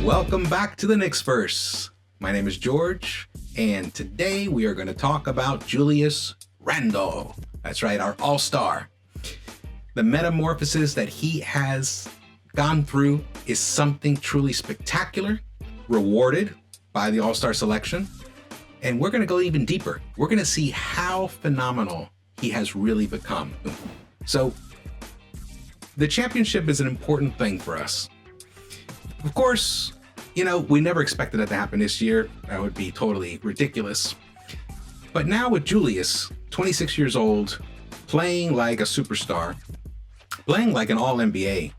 Welcome back to the Knicks-Verse. My name is George, and today we are going to talk about Julius Randle. That's right, our all-star. The metamorphosis that he has gone through is something truly spectacular, rewarded by the all-star selection. And we're going to go even deeper. We're going to see how phenomenal he has really become. So, the championship is an important thing for us. Of course, we never expected that to happen this year. That would be totally ridiculous. But now with Julius, 26 years old, playing like a superstar, playing like an all-NBA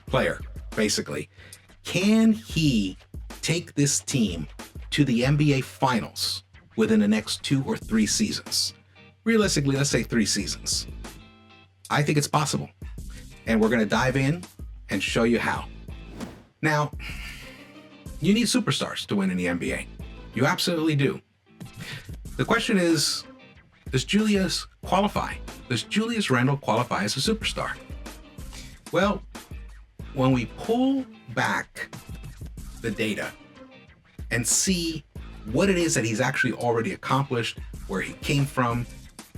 player, basically, can he take this team to the NBA Finals within the next 2 or 3 seasons? Realistically, let's say 3 seasons. I think it's possible. And we're going to dive in and show you how. Now, you need superstars to win in the NBA. You absolutely do. The question is, does Julius qualify? Does Julius Randle qualify as a superstar? Well, when we pull back the data and see what it is that he's actually already accomplished, where he came from,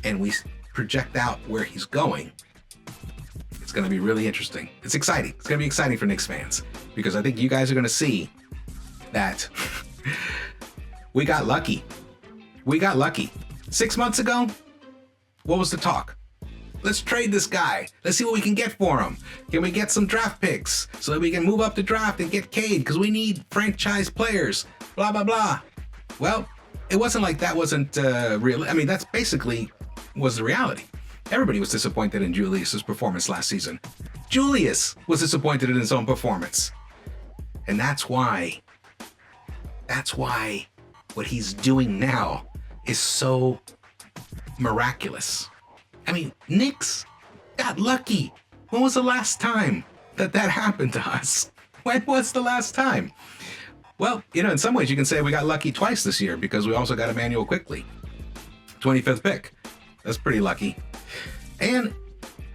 and we project out where he's going, it's going to be really interesting. It's exciting. It's going to be exciting for Knicks fans, because I think you guys are going to see that we got lucky. We got lucky. 6 months ago, what was the talk? Let's trade this guy. Let's see what we can get for him. Can we get some draft picks so that we can move up the draft and get Cade, because we need franchise players, blah, blah, blah. Well, it wasn't like that wasn't real. I mean, that's basically was the reality. Everybody was disappointed in Julius's performance last season. Julius was disappointed in his own performance. And that's why what he's doing now is so miraculous. I mean, Knicks got lucky. When was the last time that happened to us? When was the last time? Well, in some ways you can say we got lucky twice this year, because we also got Emmanuel Quickley, 25th pick. That's pretty lucky. And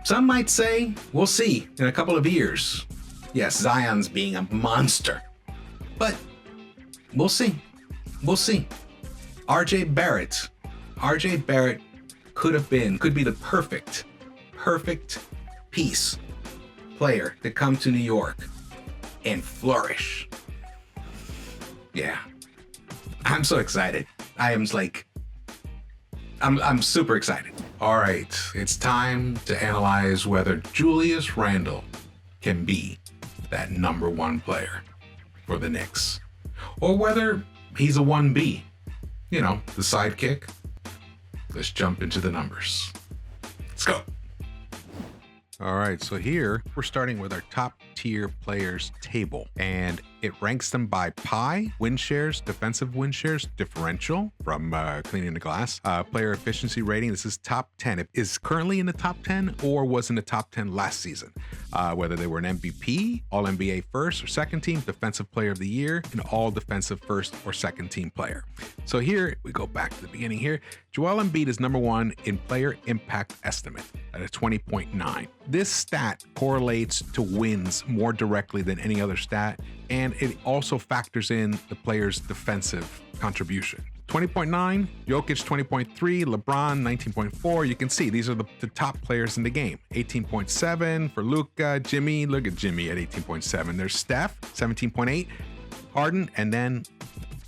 some might say, we'll see in a couple of years. Yes, Zion's being a monster, but we'll see. We'll see. RJ Barrett could be the perfect piece player to come to New York and flourish. Yeah, I'm so excited. I'm super excited. All right, it's time to analyze whether Julius Randle can be that number 1 player for the Knicks, or whether he's a 1B, the sidekick. Let's jump into the numbers. Let's go. All right, so here we're starting with our top tier players table, and it ranks them by PI, win shares, defensive win shares, differential from cleaning the glass, player efficiency rating. This is top 10. It is currently in the top 10 or was in the top 10 last season. Whether they were an MVP, all NBA first or second team, defensive player of the year, and all defensive first or second team player. So here we go back to the beginning here. Joel Embiid is number 1 in player impact estimate at a 20.9. This stat correlates to wins more directly than any other stat, and it also factors in the player's defensive contribution. 20.9, Jokic 20.3, LeBron 19.4. You can see these are the top players in the game. 18.7 for Luka, Jimmy. Look at Jimmy at 18.7. There's Steph, 17.8, Harden, and then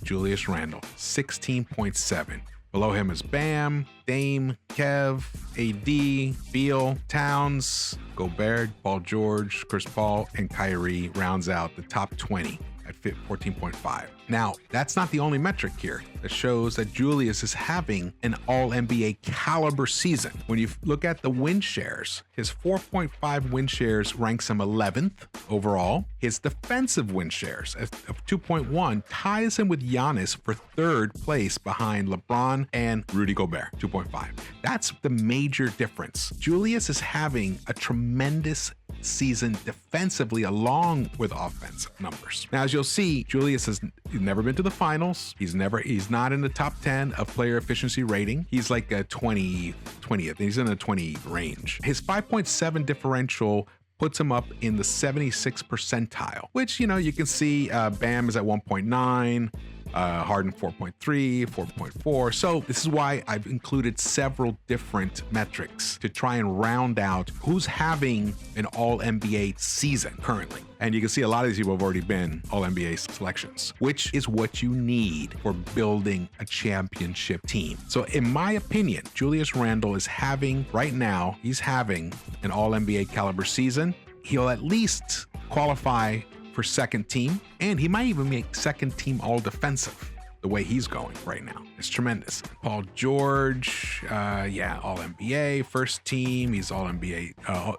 Julius Randle, 16.7. Below him is Bam, Dame, Kev, AD, Beal, Towns, Gobert, Paul George, Chris Paul, and Kyrie rounds out the top 20 at 14.5. Now, that's not the only metric here that shows that Julius is having an all-NBA caliber season. When you look at the win shares, his 4.5 win shares ranks him 11th overall. His defensive win shares of 2.1 ties him with Giannis for 3rd place behind LeBron and Rudy Gobert, 2.5. That's the major difference. Julius is having a tremendous season defensively along with offensive numbers. Now, as you'll see, Julius has never been to the finals. He's not in the top 10 of player efficiency rating. He's like a 20th. He's in the 20 range. His 5.7 differential puts him up in the 76th percentile, which, you know, you can see Bam is at 1.9, Harden 4.3, 4.4. So this is why I've included several different metrics to try and round out who's having an all-NBA season currently. And you can see a lot of these people have already been all-NBA selections, which is what you need for building a championship team. So in my opinion, Julius Randle is having, right now, he's having an all-NBA caliber season. He'll at least qualify for second team, and he might even make second team all defensive the way he's going right now. It's tremendous. Paul George, all NBA, first team. He's all NBA,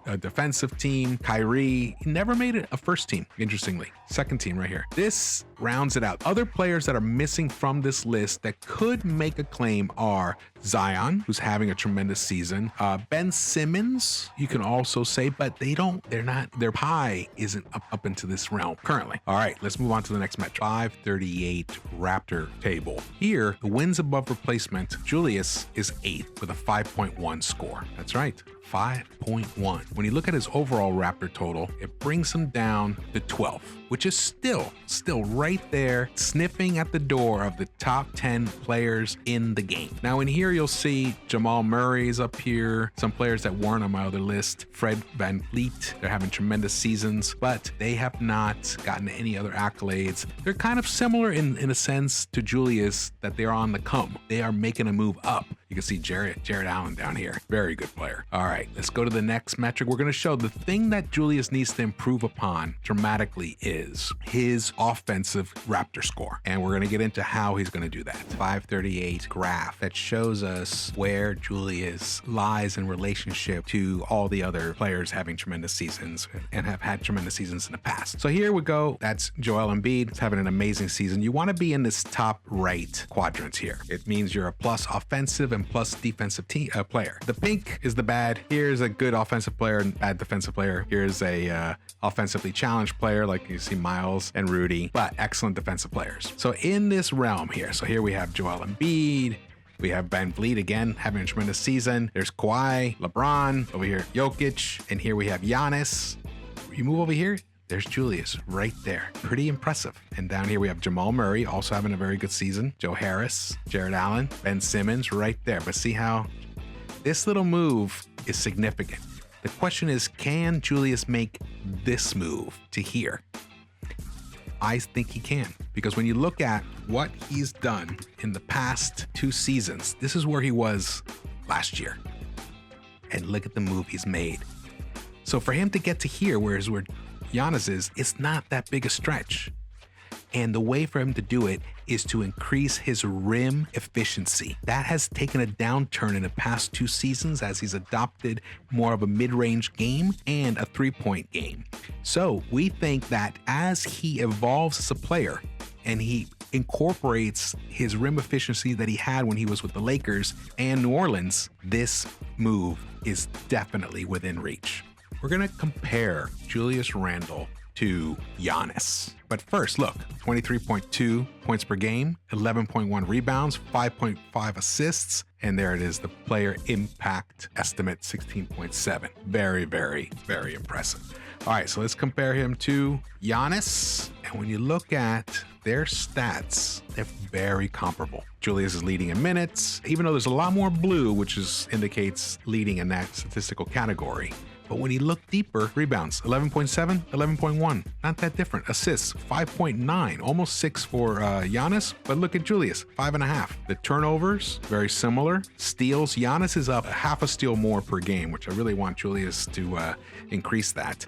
a defensive team. Kyrie, he never made it a first team, interestingly. Second team right here. This rounds it out. Other players that are missing from this list that could make a claim are Zion, who's having a tremendous season. Ben Simmons, you can also say, but their pie isn't up into this realm currently. All right, let's move on to the next metric. 538 Raptor table. Here, the wins above replacement, Julius is 8th with a 5.1 score. That's right, 5.1. When you look at his overall Raptor total, it brings him down to 12th, which is still right there, sniffing at the door of the top 10 players in the game. Now in here, you'll see Jamal Murray is up here, some players that weren't on my other list, Fred VanVleet, they're having tremendous seasons, but they have not gotten any other accolades. They're kind of similar in a sense to Julius, that they're on the come. They are making a move up. You can see Jared Allen down here. Very good player. All right, let's go to the next metric. We're going to show the thing that Julius needs to improve upon dramatically is his offensive Raptor score. And we're going to get into how he's going to do that. 538 graph that shows us where Julius lies in relationship to all the other players having tremendous seasons and have had tremendous seasons in the past. So here we go. That's Joel Embiid. He's having an amazing season. You want to be in this top right quadrant here. It means you're a plus offensive and plus defensive player. The pink is the bad. Here's a good offensive player and bad defensive player. Here's a offensively challenged player, like you see Miles and Rudy, but excellent defensive players. So in this realm here, so here we have Joel Embiid. We have VanVleet again having a tremendous season. There's Kawhi, LeBron, over here Jokic, and here we have Giannis. You move over here, there's Julius right there. Pretty impressive. And down here we have Jamal Murray also having a very good season. Joe Harris, Jared Allen, Ben Simmons right there. But see how this little move is significant. The question is, can Julius make this move to here? I think he can, because when you look at what he's done in the past 2 seasons, this is where he was last year. And look at the move he's made. So for him to get to here, where Giannis is, it's not that big a stretch. And the way for him to do it is to increase his rim efficiency. That has taken a downturn in the past 2 seasons as he's adopted more of a mid-range game and a 3-point game. So we think that as he evolves as a player and he incorporates his rim efficiency that he had when he was with the Lakers and New Orleans, this move is definitely within reach. We're going to compare Julius Randle to Giannis. But first, look, 23.2 points per game, 11.1 rebounds, 5.5 assists, and there it is, the player impact estimate, 16.7. Very, very, very impressive. All right, so let's compare him to Giannis. And when you look at their stats, they're very comparable. Julius is leading in minutes, even though there's a lot more blue, which indicates leading in that statistical category. But when you look deeper, rebounds, 11.7, 11.1, not that different. Assists, 5.9, almost 6 for Giannis, but look at Julius, 5.5. The turnovers, very similar. Steals, Giannis is up half a steal more per game, which I really want Julius to increase that.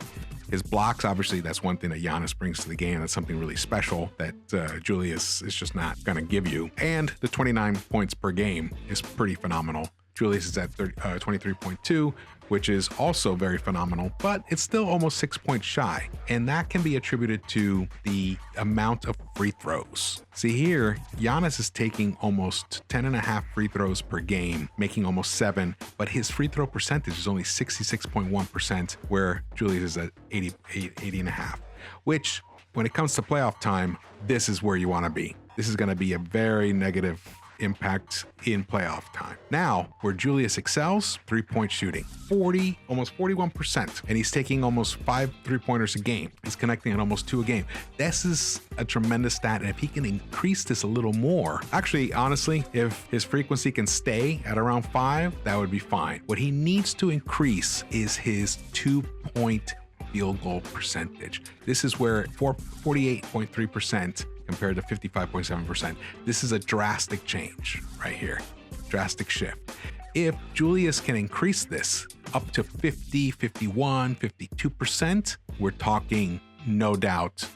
His blocks, obviously, that's one thing that Giannis brings to the game. That's something really special that Julius is just not going to give you. And the 29 points per game is pretty phenomenal. Julius is at 23.2, which is also very phenomenal, but it's still almost 6 points shy. And that can be attributed to the amount of free throws. See here, Giannis is taking almost 10.5 free throws per game, making almost 7, but his free throw percentage is only 66.1%, where Julius is at 80.5, which when it comes to playoff time, this is where you want to be. This is going to be a very negative impact in playoff time. Now, where Julius excels, 3-point shooting, almost 41%, and he's taking almost 5 3-pointers a game. He's connecting at almost 2 a game. This is a tremendous stat, and if he can increase this a little more, actually, honestly, if his frequency can stay at around 5, that would be fine. What he needs to increase is his 2-point field goal percentage. This is where 48.3% compared to 55.7%. This is a drastic change right here, drastic shift. If Julius can increase this up to 50, 51, 52%, we're talking no doubt,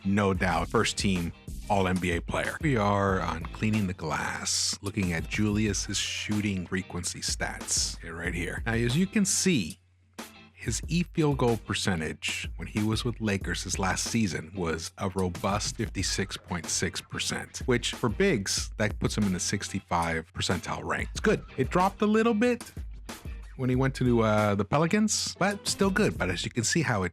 first team All-NBA player. We are on Cleaning the Glass, looking at Julius's shooting frequency stats right here. Now, as you can see, his field goal percentage when he was with Lakers his last season was a robust 56.6%, which for bigs, that puts him in the 65 percentile rank. It's good. It dropped a little bit when he went to the Pelicans, but still good. But as you can see how it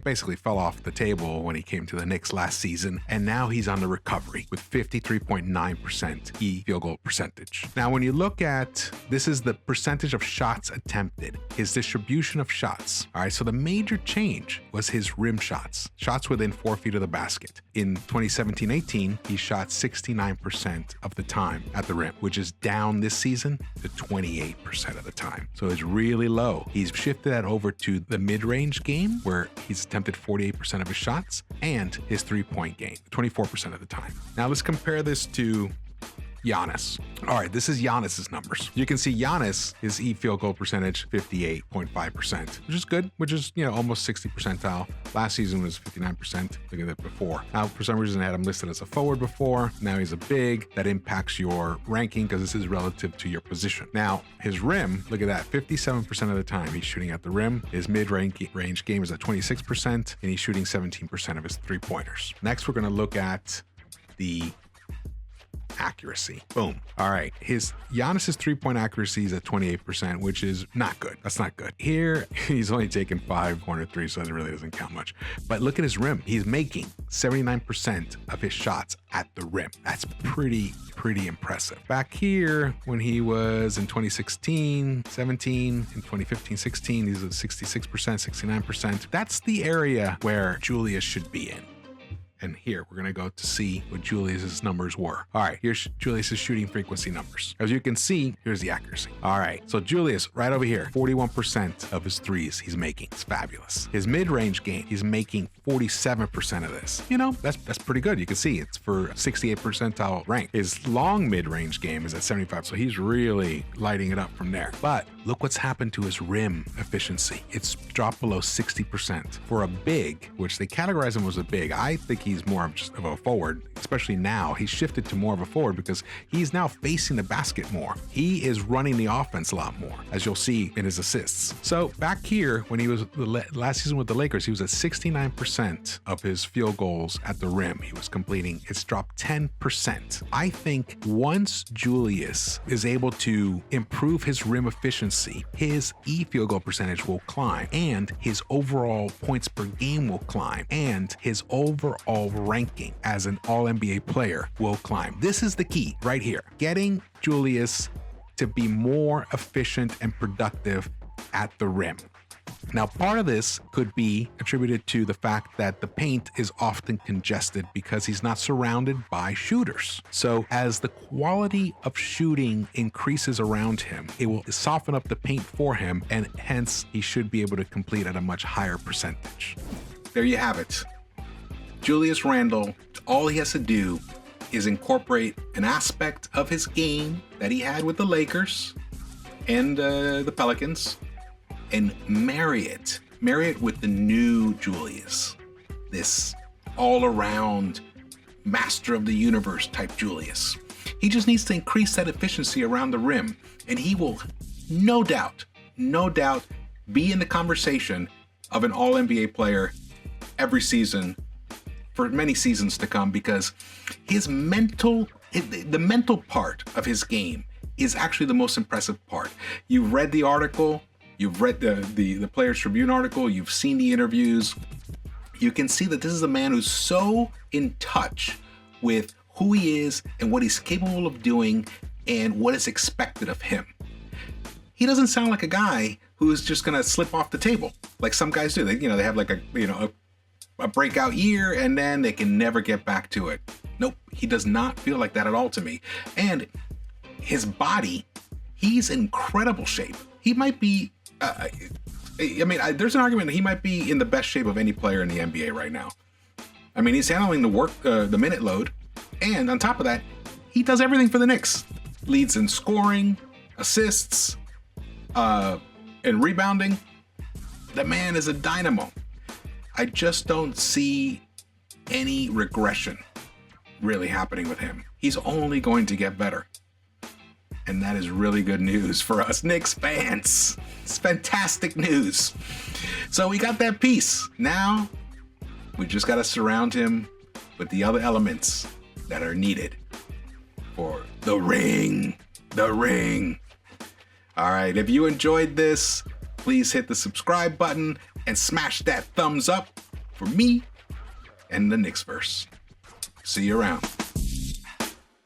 basically fell off the table when he came to the Knicks last season, and now he's on the recovery with 53.9% field goal percentage. Now, when you look at, this is the percentage of shots attempted, his distribution of shots. All right, so the major change was his rim shots within 4 feet of the basket. In 2017-18, he shot 69% of the time at the rim, which is down this season to 28% of the time. So it's really low. He's shifted that over to the mid-range game where he's attempted 48% of his shots, and his 3-point game, 24% of the time. Now let's compare this to Giannis. All right, this is Giannis's numbers. You can see Giannis, his field goal percentage, 58.5%, which is good, which is, almost 60 percentile. Last season was 59%. Look at that before. Now, for some reason, I had him listed as a forward before. Now he's a big. That impacts your ranking because this is relative to your position. Now, his rim, look at that, 57% of the time he's shooting at the rim. His mid-range game is at 26%, and he's shooting 17% of his 3-pointers. Next, we're going to look at the accuracy. Boom. All right. Giannis's 3-point accuracy is at 28%, which is not good. That's not good. Here, he's only taken 5 corner threes, so it really doesn't count much. But look at his rim. He's making 79% of his shots at the rim. That's pretty impressive. Back here, when he was in 2016, 17, in 2015, 16, he's at 66%, 69%. That's the area where Julius should be in. And here, we're going to go to see what Julius's numbers were. All right, here's Julius's shooting frequency numbers. As you can see, here's the accuracy. All right, so Julius, right over here, 41% of his threes he's making. It's fabulous. His mid-range game, he's making 47% of this. That's pretty good. You can see it's for 68 percentile rank. His long mid-range game is at 75, so he's really lighting it up from there. But look what's happened to his rim efficiency. It's dropped below 60%. For a big, which they categorize him as a big, I think he's more of a forward, especially now. He's shifted to more of a forward because he's now facing the basket more. He is running the offense a lot more, as you'll see in his assists. So back here, when he was last season with the Lakers, he was at 69% of his field goals at the rim he was completing. It's dropped 10%. I think once Julius is able to improve his rim efficiency, his field goal percentage will climb, and his overall points per game will climb, and his overall ranking as an All-NBA player will climb. This is the key right here. Getting Julius to be more efficient and productive at the rim. Now, part of this could be attributed to the fact that the paint is often congested because he's not surrounded by shooters. So as the quality of shooting increases around him, it will soften up the paint for him, and hence he should be able to complete at a much higher percentage. There you have it. Julius Randle, all he has to do is incorporate an aspect of his game that he had with the Lakers and the Pelicans, and marry it with the new Julius, this all-around master of the universe type Julius. He just needs to increase that efficiency around the rim, and he will no doubt be in the conversation of an All-NBA player every season for many seasons to come, because the mental part of his game is actually the most impressive part. You've read the article, you've read the Players Tribune article, you've seen the interviews. You can see that this is a man who's so in touch with who he is and what he's capable of doing and what is expected of him. He doesn't sound like a guy who is just going to slip off the table like some guys do. They have like a breakout year and then they can never get back to it. Nope, he does not feel like that at all to me. And his body, he's in incredible shape. He might be, there's an argument that he might be in the best shape of any player in the NBA right now. I mean, he's handling the minute load. And on top of that, he does everything for the Knicks. Leads in scoring, assists, and rebounding. The man is a dynamo. I just don't see any regression really happening with him. He's only going to get better. And that is really good news for us Knicks fans. It's fantastic news. So we got that piece. Now we just got to surround him with the other elements that are needed for the ring. The ring. All right, if you enjoyed this, please hit the subscribe button and smash that thumbs up for me and the Knicks-Verse. See you around.